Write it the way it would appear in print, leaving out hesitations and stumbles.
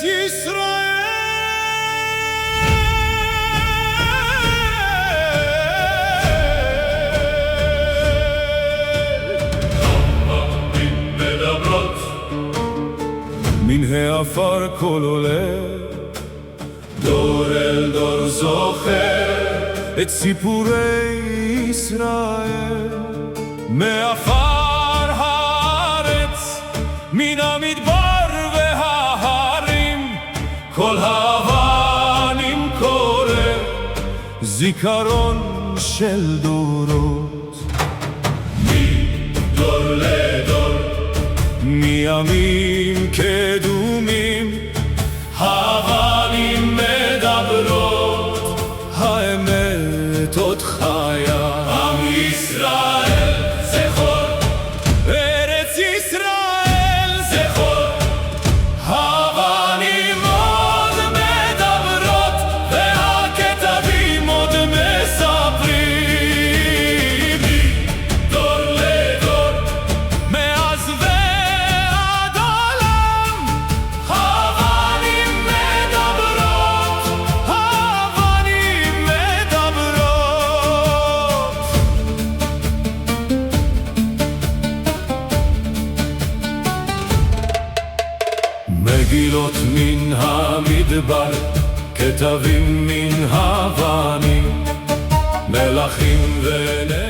ישראל. מן העפר קול עולה, דור אל דור זוכר את סיפורי ישראל. מעפר הארץ, מן המדבר וההרים, כל האבנים קורא זיכרון של דורות. מדור לדור, מימים קדומים, האבנים מדברות, האמת עוד חיה. עם ישראל זכור, ארץ ישראל זכור, האבנים עוד מדברות והכתבים עוד מספרים. מדור לדור, מאז ועד עולם, האבנים מדברות, האבנים מדברות. מגילות מן המדבר, כתבים מן האבנים, מלכים ונביאים.